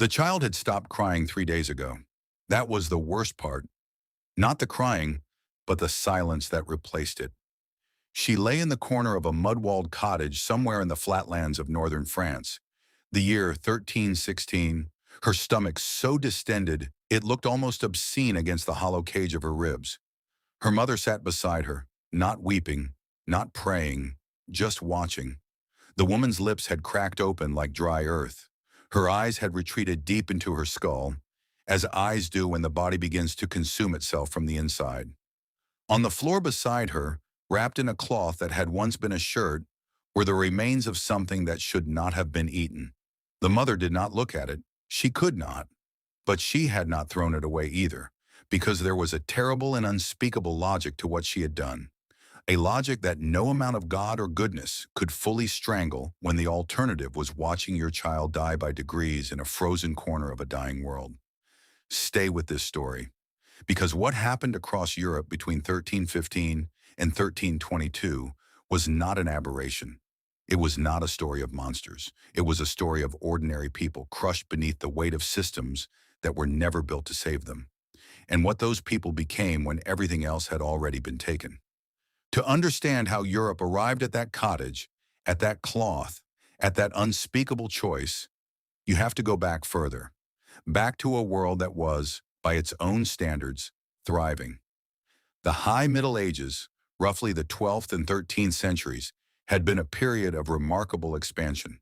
The child had stopped crying 3 days ago. That was the worst part. Not the crying, but the silence that replaced it. She lay in the corner of a mud-walled cottage somewhere in the flatlands of northern France. The year 1316, her stomach so distended it looked almost obscene against the hollow cage of her ribs. Her mother sat beside her, not weeping, not praying, just watching. The woman's lips had cracked open like dry earth. Her eyes had retreated deep into her skull, as eyes do when the body begins to consume itself from the inside. On the floor beside her, wrapped in a cloth that had once been a shirt, were the remains of something that should not have been eaten. The mother did not look at it. She could not. But she had not thrown it away either, because there was a terrible and unspeakable logic to what she had done. A logic that no amount of God or goodness could fully strangle when the alternative was watching your child die by degrees in a frozen corner of a dying world. Stay with this story, because what happened across Europe between 1315 and 1322 was not an aberration. It was not a story of monsters. It was a story of ordinary people crushed beneath the weight of systems that were never built to save them, and what those people became when everything else had already been taken. To understand how Europe arrived at that cottage, at that cloth, at that unspeakable choice, you have to go back further, back to a world that was, by its own standards, thriving. The High Middle Ages, roughly the 12th and 13th centuries, had been a period of remarkable expansion.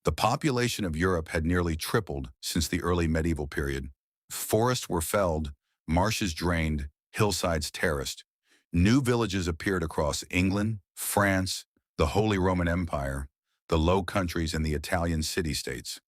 The population of Europe had nearly tripled since the early medieval period. Forests were felled, marshes drained, hillsides terraced. New villages appeared across England, France, the Holy Roman Empire, the Low Countries, and the Italian city-states.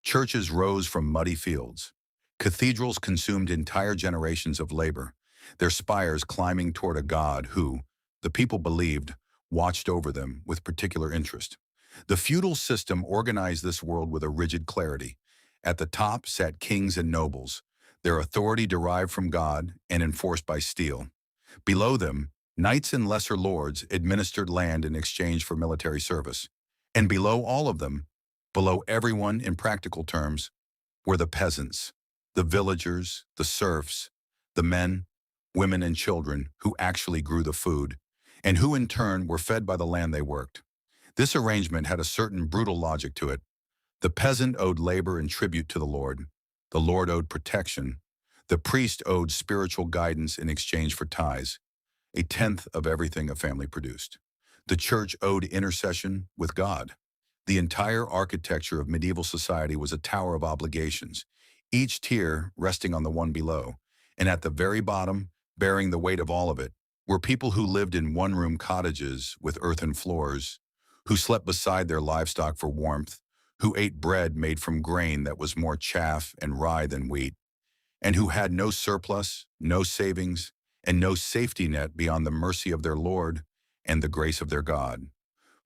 Churches rose from muddy fields. Cathedrals consumed entire generations of labor, their spires climbing toward a God who, the people believed, watched over them with particular interest. The feudal system organized this world with a rigid clarity. At the top sat kings and nobles, their authority derived from God and enforced by steel. Below them, knights and lesser lords administered land in exchange for military service. And below all of them, below everyone in practical terms, were the peasants, the villagers, the serfs, the men, women, and children who actually grew the food, and who in turn were fed by the land they worked. This arrangement had a certain brutal logic to it. The peasant owed labor and tribute to the Lord owed protection, the priest owed spiritual guidance in exchange for tithes, a tenth of everything a family produced. The church owed intercession with God. The entire architecture of medieval society was a tower of obligations, each tier resting on the one below, and at the very bottom, bearing the weight of all of it, were people who lived in one-room cottages with earthen floors, who slept beside their livestock for warmth, who ate bread made from grain that was more chaff and rye than wheat, and who had no surplus, no savings, and no safety net beyond the mercy of their Lord and the grace of their God.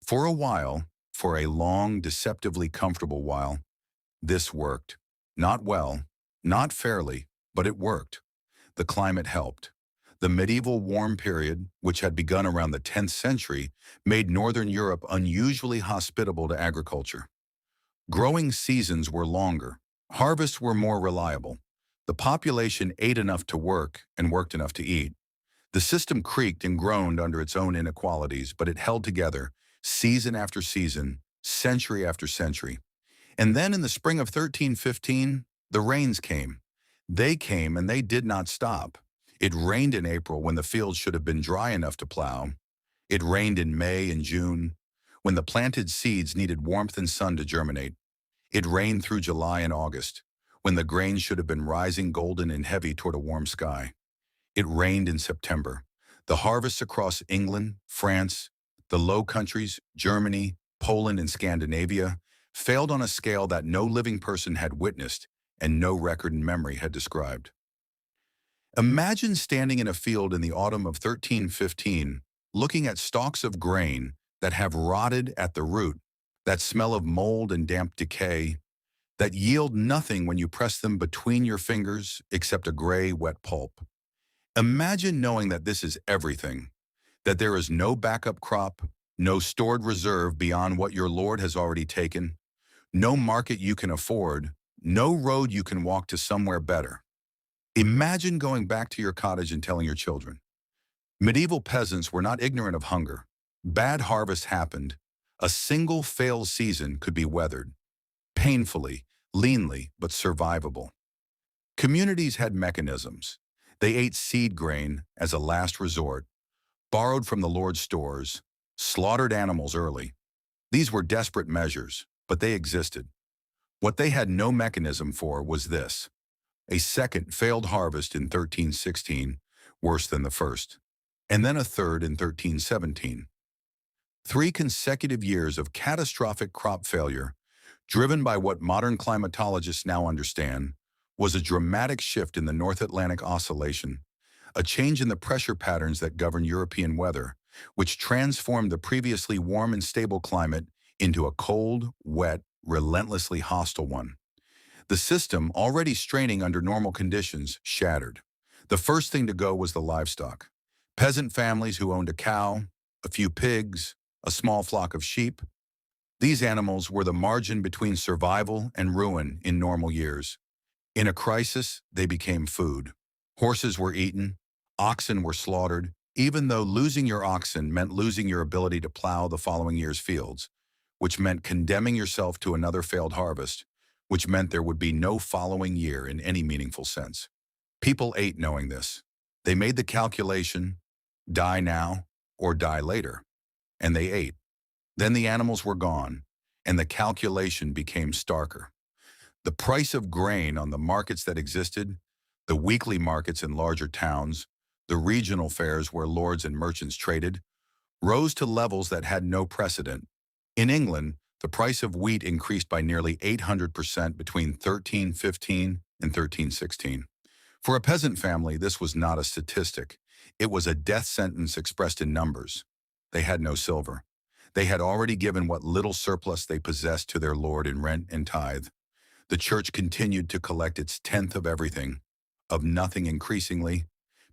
For a while, for a long, deceptively comfortable while, this worked. Not well, not fairly, but it worked. The climate helped. The medieval warm period, which had begun around the 10th century, made northern Europe unusually hospitable to agriculture. Growing seasons were longer. Harvests were more reliable. The population ate enough to work and worked enough to eat. The system creaked and groaned under its own inequalities, but it held together, season after season, century after century. And then in the spring of 1315, the rains came. They came and they did not stop. It rained in April when the fields should have been dry enough to plow. It rained in May and June when the planted seeds needed warmth and sun to germinate. It rained through July and August when the grain should have been rising golden and heavy toward a warm sky. It rained in September. The harvests across England, France, the Low Countries, Germany, Poland, and Scandinavia failed on a scale that no living person had witnessed and no record in memory had described. Imagine standing in a field in the autumn of 1315, looking at stalks of grain that have rotted at the root, that smell of mold and damp decay, that yield nothing when you press them between your fingers except a gray, wet pulp. Imagine knowing that this is everything, that there is no backup crop, no stored reserve beyond what your Lord has already taken, no market you can afford, no road you can walk to somewhere better. Imagine going back to your cottage and telling your children. Medieval peasants were not ignorant of hunger. Bad harvest happened. A single failed season could be weathered. Painfully, leanly, but survivable. Communities had mechanisms. They ate seed grain as a last resort, borrowed from the Lord's stores, slaughtered animals early. These were desperate measures, but they existed. What they had no mechanism for was this: a second failed harvest in 1316, worse than the first, and then a third in 1317. 3 consecutive years of catastrophic crop failure, driven by what modern climatologists now understand was a dramatic shift in the North Atlantic Oscillation, a change in the pressure patterns that govern European weather, which transformed the previously warm and stable climate into a cold, wet, relentlessly hostile one. The system, already straining under normal conditions, shattered. The first thing to go was the livestock. Peasant families who owned a cow, a few pigs, a small flock of sheep. These animals were the margin between survival and ruin in normal years. In a crisis, they became food. Horses were eaten, oxen were slaughtered, even though losing your oxen meant losing your ability to plow the following year's fields, which meant condemning yourself to another failed harvest, which meant there would be no following year in any meaningful sense. People ate knowing this. They made the calculation, die now or die later, and they ate. Then the animals were gone, and the calculation became starker. The price of grain on the markets that existed, the weekly markets in larger towns, the regional fairs where lords and merchants traded, rose to levels that had no precedent. In England, the price of wheat increased by nearly 800% between 1315 and 1316. For a peasant family, this was not a statistic. It was a death sentence expressed in numbers. They had no silver. They had already given what little surplus they possessed to their lord in rent and tithe. The church continued to collect its tenth of everything, of nothing increasingly,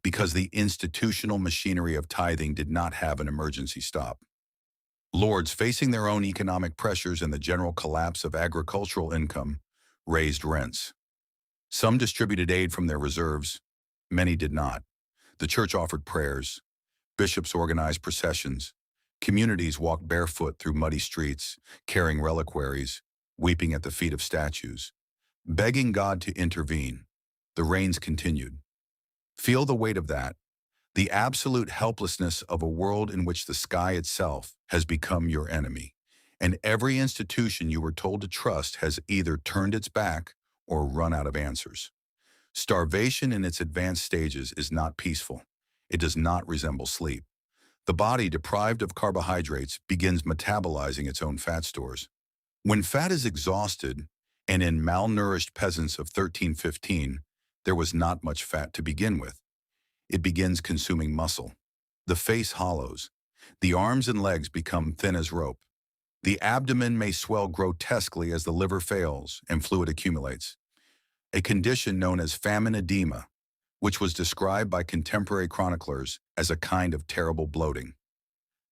because the institutional machinery of tithing did not have an emergency stop. Lords, facing their own economic pressures and the general collapse of agricultural income, raised rents. Some distributed aid from their reserves. Many did not. The church offered prayers. Bishops organized processions. Communities walked barefoot through muddy streets, carrying reliquaries, weeping at the feet of statues, begging God to intervene. The rains continued. Feel the weight of that, the absolute helplessness of a world in which the sky itself has become your enemy, and every institution you were told to trust has either turned its back or run out of answers. Starvation in its advanced stages is not peaceful. It does not resemble sleep. The body, deprived of carbohydrates, begins metabolizing its own fat stores. When fat is exhausted, and in malnourished peasants of 1315, there was not much fat to begin with. It begins consuming muscle. The face hollows. The arms and legs become thin as rope. The abdomen may swell grotesquely as the liver fails and fluid accumulates. A condition known as famine edema, which was described by contemporary chroniclers as a kind of terrible bloating.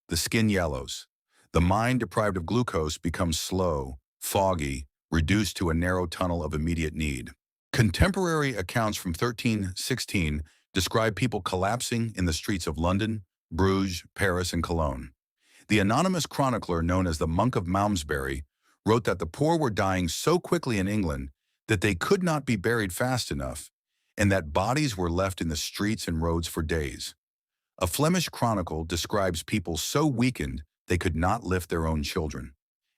The skin yellows. The mind, deprived of glucose, becomes slow, foggy, reduced to a narrow tunnel of immediate need. Contemporary accounts from 1316 describe people collapsing in the streets of London, Bruges, Paris, and Cologne. The anonymous chronicler known as the Monk of Malmesbury wrote that the poor were dying so quickly in England that they could not be buried fast enough, and that bodies were left in the streets and roads for days. A Flemish chronicle describes people so weakened they could not lift their own children.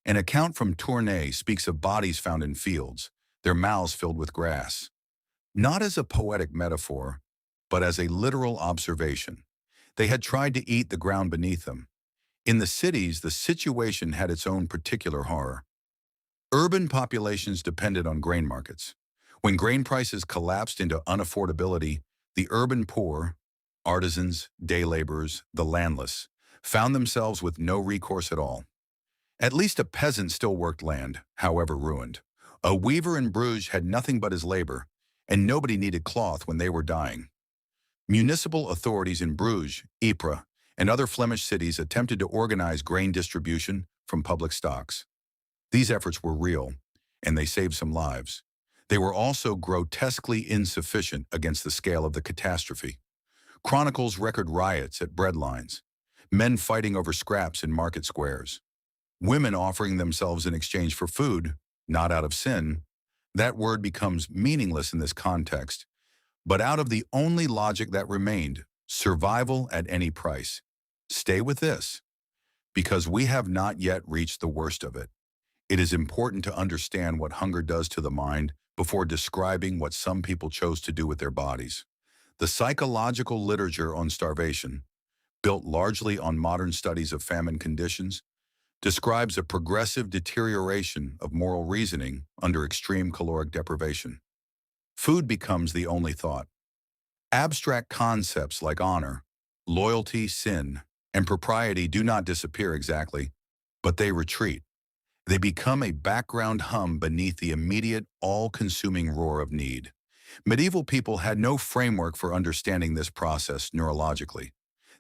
An account from Tournai speaks of bodies found in fields, their mouths filled with grass. Not as a poetic metaphor, but as a literal observation. They had tried to eat the ground beneath them. In the cities, the situation had its own particular horror. Urban populations depended on grain markets. When grain prices collapsed into unaffordability, the urban poor, artisans, day laborers, the landless, found themselves with no recourse at all. At least a peasant still worked land, however ruined. A weaver in Bruges had nothing but his labor, and nobody needed cloth when they were dying. Municipal authorities in Bruges, Ypres, and other Flemish cities attempted to organize grain distribution from public stocks. These efforts were real, and they saved some lives. They were also grotesquely insufficient against the scale of the catastrophe. Chronicles record riots at breadlines, men fighting over scraps in market squares, women offering themselves in exchange for food, not out of sin. That word becomes meaningless in this context, but out of the only logic that remained, survival at any price. Stay with this, because we have not yet reached the worst of it. It is important to understand what hunger does to the mind before describing what some people chose to do with their bodies. The psychological literature on starvation, built largely on modern studies of famine conditions, describes a progressive deterioration of moral reasoning under extreme caloric deprivation. Food becomes the only thought. Abstract concepts like honor, loyalty, sin, and propriety do not disappear exactly, but they retreat. They become a background hum beneath the immediate, all-consuming roar of need. Medieval people had no framework for understanding this process neurologically.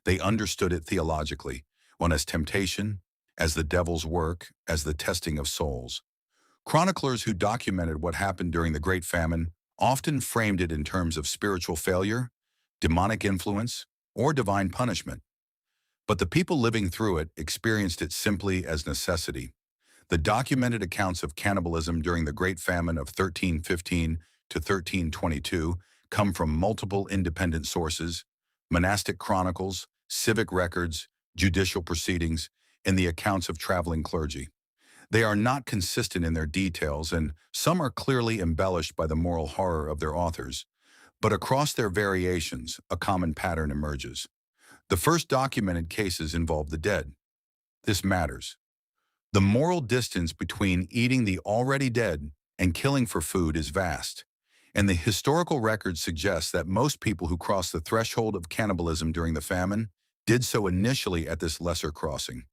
They understood it theologically, one as temptation, as the devil's work, as the testing of souls. Chroniclers who documented what happened during the Great Famine often framed it in terms of spiritual failure, demonic influence, or divine punishment. But the people living through it experienced it simply as necessity. The documented accounts of cannibalism during the Great Famine of 1315 to 1322 come from multiple independent sources: monastic chronicles, civic records, judicial proceedings, and the accounts of traveling clergy. They are not consistent in their details, and some are clearly embellished by the moral horror of their authors. But across their variations, a common pattern emerges. The first documented cases involve the dead. This matters. The moral distance between eating the already dead and killing for food is vast, and the historical record suggests that most people who crossed the threshold of cannibalism during the famine did so initially at this lesser crossing,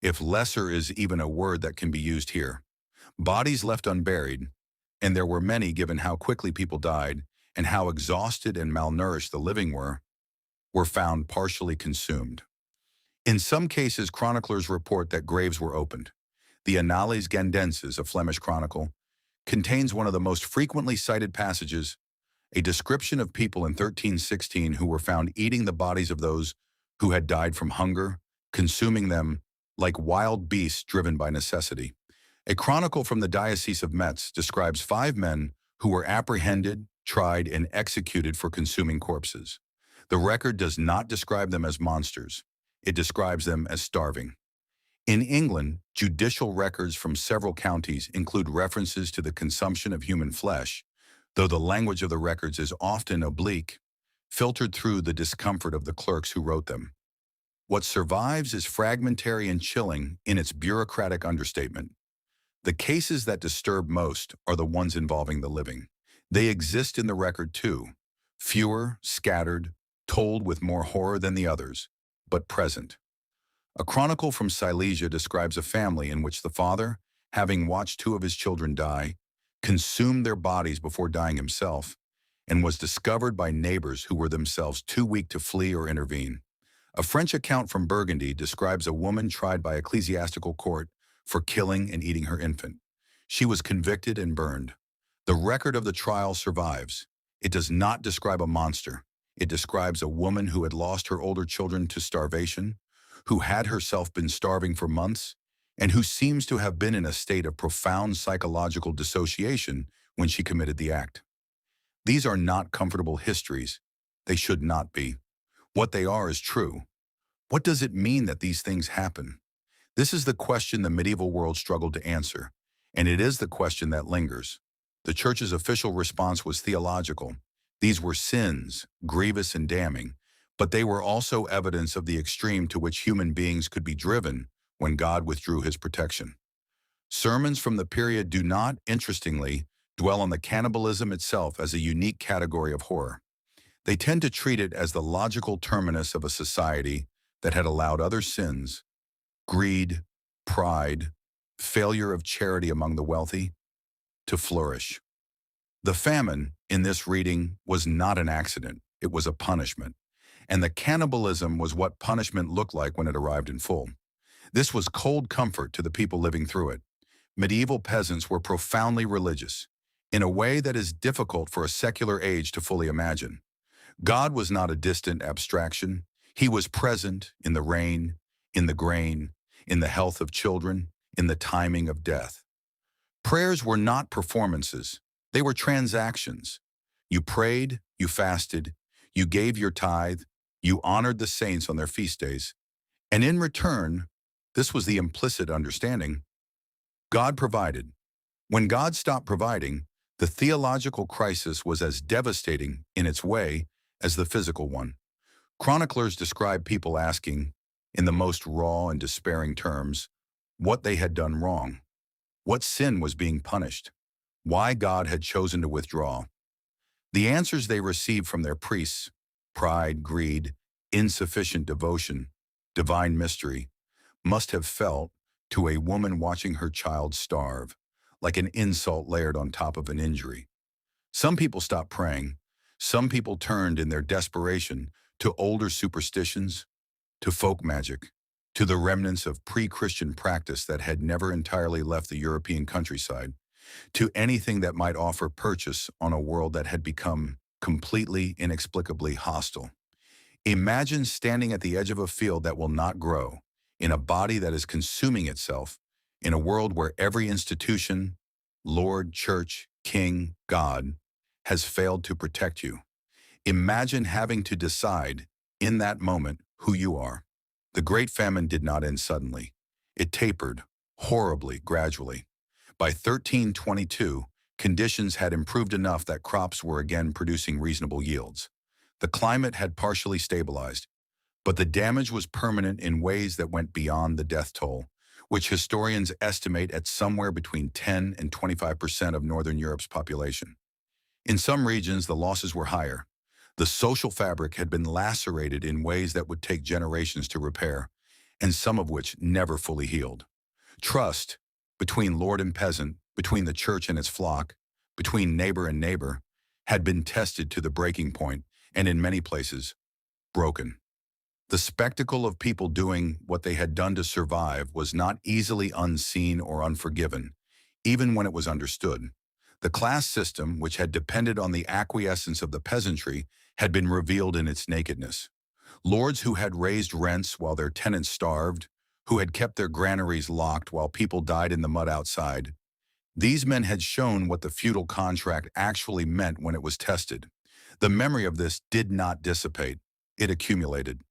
if lesser is even a word that can be used here. Bodies left unburied, and there were many given how quickly people died and how exhausted and malnourished the living were found partially consumed. In some cases, chroniclers report that graves were opened. The Annales Gandenses, a Flemish chronicle, contains one of the most frequently cited passages, a description of people in 1316 who were found eating the bodies of those who had died from hunger, consuming them like wild beasts driven by necessity. A chronicle from the Diocese of Metz describes 5 men who were apprehended, tried, and executed for consuming corpses. The record does not describe them as monsters. It describes them as starving. In England, judicial records from several counties include references to the consumption of human flesh, though the language of the records is often oblique, filtered through the discomfort of the clerks who wrote them. What survives is fragmentary and chilling in its bureaucratic understatement. The cases that disturb most are the ones involving the living. They exist in the record too, fewer, scattered, told with more horror than the others, but present. A chronicle from Silesia describes a family in which the father, having watched 2 of his children die, consumed their bodies before dying himself, and was discovered by neighbors who were themselves too weak to flee or intervene. A French account from Burgundy describes a woman tried by ecclesiastical court for killing and eating her infant. She was convicted and burned. The record of the trial survives. It does not describe a monster. It describes a woman who had lost her older children to starvation, who had herself been starving for months, and who seems to have been in a state of profound psychological dissociation when she committed the act. These are not comfortable histories. They should not be. What they are is true. What does it mean that these things happen? This is the question the medieval world struggled to answer, and it is the question that lingers. The Church's official response was theological. These were sins, grievous and damning, but they were also evidence of the extreme to which human beings could be driven when God withdrew his protection. Sermons from the period do not, interestingly, dwell on the cannibalism itself as a unique category of horror. They tend to treat it as the logical terminus of a society that had allowed other sins, greed, pride, failure of charity among the wealthy, to flourish. The famine, in this reading, was not an accident. It was a punishment. And the cannibalism was what punishment looked like when it arrived in full. This was cold comfort to the people living through it. Medieval peasants were profoundly religious. in a way that is difficult for a secular age to fully imagine. God was not a distant abstraction. He was present in the rain, in the grain, in the health of children, in the timing of death. Prayers were not performances. They were transactions. You prayed, you fasted, you gave your tithe, you honored the saints on their feast days. And in return, this was the implicit understanding, God provided. When God stopped providing, the theological crisis was as devastating in its way as the physical one. Chroniclers describe people asking, in the most raw and despairing terms, what they had done wrong, what sin was being punished, why God had chosen to withdraw. The answers they received from their priests, pride, greed, insufficient devotion, divine mystery, must have felt, to a woman watching her child starve, like an insult layered on top of an injury. Some people stopped praying. Some people turned in their desperation to older superstitions, to folk magic, to the remnants of pre-Christian practice that had never entirely left the European countryside, to anything that might offer purchase on a world that had become completely, inexplicably hostile. Imagine standing at the edge of a field that will not grow, in a body that is consuming itself, in a world where every institution, Lord, church, king, God, has failed to protect you. Imagine having to decide, in that moment, who you are. The Great Famine did not end suddenly. It tapered, horribly, gradually. By 1322, conditions had improved enough that crops were again producing reasonable yields. The climate had partially stabilized, but the damage was permanent in ways that went beyond the death toll, which historians estimate at somewhere between 10 and 25% of Northern Europe's population. In some regions, the losses were higher. The social fabric had been lacerated in ways that would take generations to repair, and some of which never fully healed. Trust, between lord and peasant, between the church and its flock, between neighbor and neighbor, had been tested to the breaking point, and in many places, broken. The spectacle of people doing what they had done to survive was not easily unseen or unforgiven, even when it was understood. The class system, which had depended on the acquiescence of the peasantry, had been revealed in its nakedness. Lords who had raised rents while their tenants starved, who had kept their granaries locked while people died in the mud outside. These men had shown what the feudal contract actually meant when it was tested. The memory of this did not dissipate. It accumulated.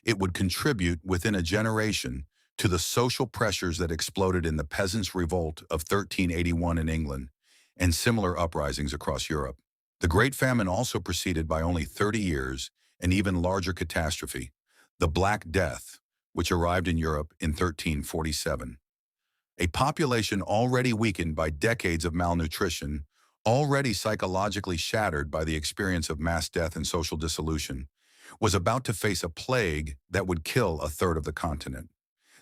It would contribute within a generation to the social pressures that exploded in the Peasants' Revolt of 1381 in England and similar uprisings across Europe. The Great Famine also preceded by only 30 years an even larger catastrophe, the Black Death, which arrived in Europe in 1347. A population already weakened by decades of malnutrition, already psychologically shattered by the experience of mass death and social dissolution, was about to face a plague that would kill a third of the continent.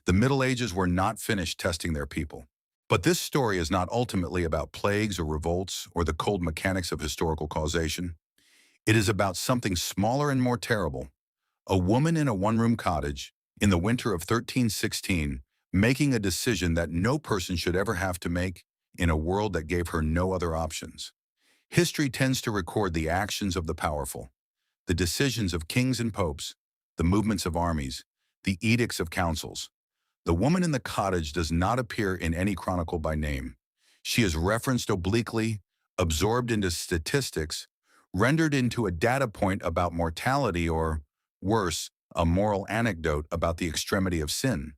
The Middle Ages were not finished testing their people. But this story is not ultimately about plagues or revolts or the cold mechanics of historical causation. It is about something smaller and more terrible. A woman in a one-room cottage in the winter of 1316 making a decision that no person should ever have to make in a world that gave her no other options. History tends to record the actions of the powerful, the decisions of kings and popes, the movements of armies, the edicts of councils. The woman in the cottage does not appear in any chronicle by name. She is referenced obliquely, absorbed into statistics, rendered into a data point about mortality or, worse, a moral anecdote about the extremity of sin.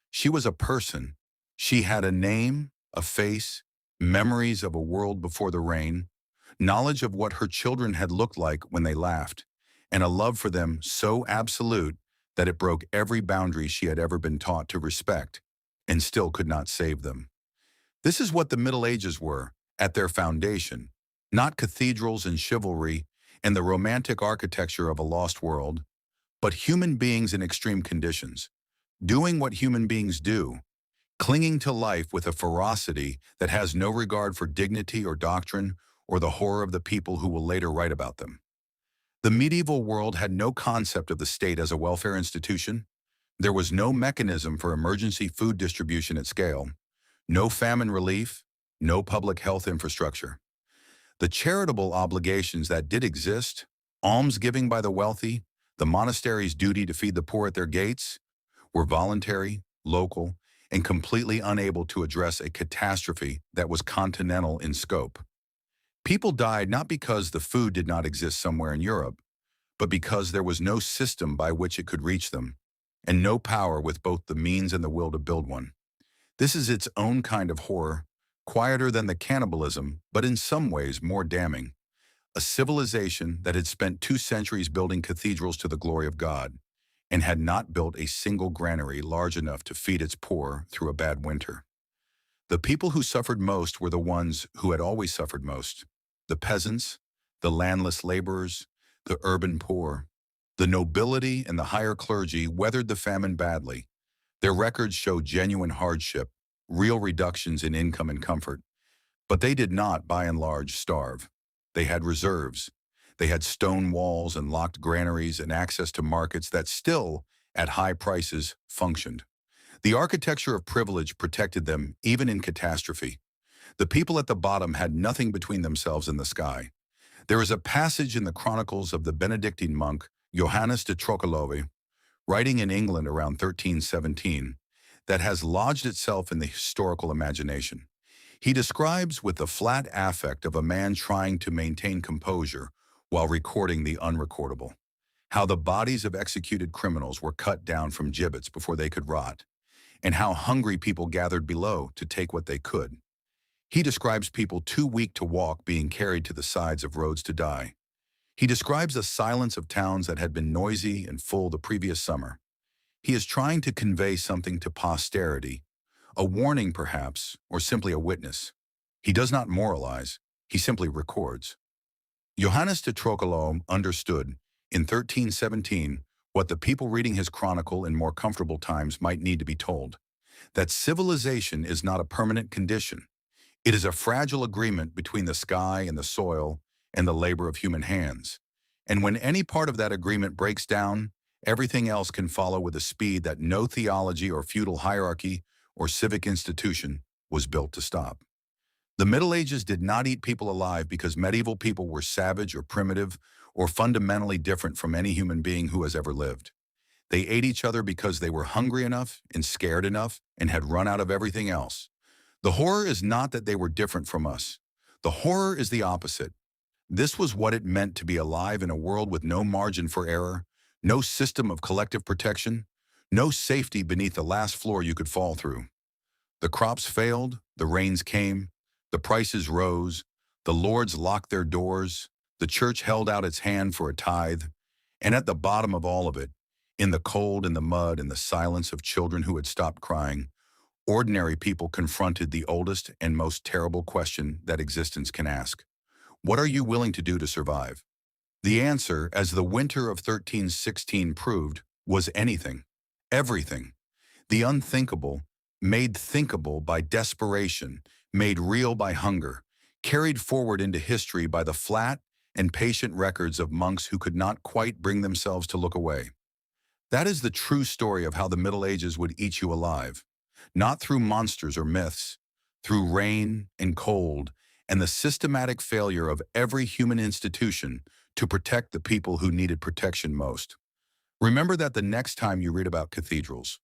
She was a person. She had a name, a face, memories of a world before the rain, knowledge of what her children had looked like when they laughed, and a love for them so absolute that it broke every boundary she had ever been taught to respect, and still could not save them. This is what the Middle Ages were, at their foundation, not cathedrals and chivalry and the romantic architecture of a lost world, but human beings in extreme conditions, doing what human beings do, clinging to life with a ferocity that has no regard for dignity or doctrine or the horror of the people who will later write about them. The medieval world had no concept of the state as a welfare institution. There was no mechanism for emergency food distribution at scale, no famine relief, no public health infrastructure. The charitable obligations that did exist, almsgiving by the wealthy, the monastery's duty to feed the poor at their gates, were voluntary, local, and completely unable to address a catastrophe that was continental in scope. People died not because the food did not exist somewhere in Europe, but because there was no system by which it could reach them, and no power with both the means and the will to build one. This is its own kind of horror, quieter than the cannibalism, but in some ways more damning. A civilization that had spent 2 centuries building cathedrals to the glory of God, and had not built a single granary large enough to feed its poor through a bad winter. The people who suffered most were the ones who had always suffered most: the peasants, the landless laborers, the urban poor. The nobility and the higher clergy weathered the famine badly. Their records show genuine hardship, real reductions in income and comfort. But they did not, by and large, starve. They had reserves. They had stone walls and locked granaries and access to markets that still, at high prices, functioned. The architecture of privilege protected them even in catastrophe. The people at the bottom had nothing between themselves and the sky. There is a passage in the chronicles of the Benedictine monk Johannes de Trocalove, writing in England around 1317, that has lodged itself in the historical imagination. He describes with the flat affect of a man trying to maintain composure while recording the unrecordable, how the bodies of executed criminals were cut down from gibbets before they could rot, and how hungry people gathered below to take what they could. He describes people too weak to walk being carried to the sides of roads to die. He describes the silence of towns that had been noisy and full the previous summer. He is trying to convey something to posterity, a warning perhaps, or simply a witness. He does not moralize, he simply records. Johannes de Trocalome understood, in 1317, what the people reading his chronicle in more comfortable times might need to be told: that civilization is not a permanent condition. It is a fragile agreement between the sky and the soil and the labor of human hands. And when any part of that agreement breaks down, everything else can follow with a speed that no theology or feudal hierarchy or civic institution was built to stop. The Middle Ages did not eat people alive because medieval people were savage or primitive or fundamentally different from any human being who has ever lived. They ate each other because they were hungry enough and scared enough and had run out of everything else. The horror is not that they were different from us. The horror is the opposite. This was what it meant to be alive in a world with no margin for error, no system of collective protection, no safety beneath the last floor you could fall through. The crops failed, the rains came, the prices rose, the lords locked their doors, the church held out its hand for a tithe, and at the bottom of all of it, in the cold and the mud and the silence of children who had stopped crying, ordinary people confronted the oldest and most terrible question that existence can ask: what are you willing to do to survive? The answer, as the winter of 1316 proved, was anything, everything. The unthinkable, made thinkable by desperation, made real by hunger, carried forward into history by the flat and patient records of monks who could not quite bring themselves to look away. That is the true story of how the Middle Ages would eat you alive, not through monsters or myths, through rain and cold and the systematic failure of every human institution to protect the people who needed protection most. Remember that the next time you read about cathedrals,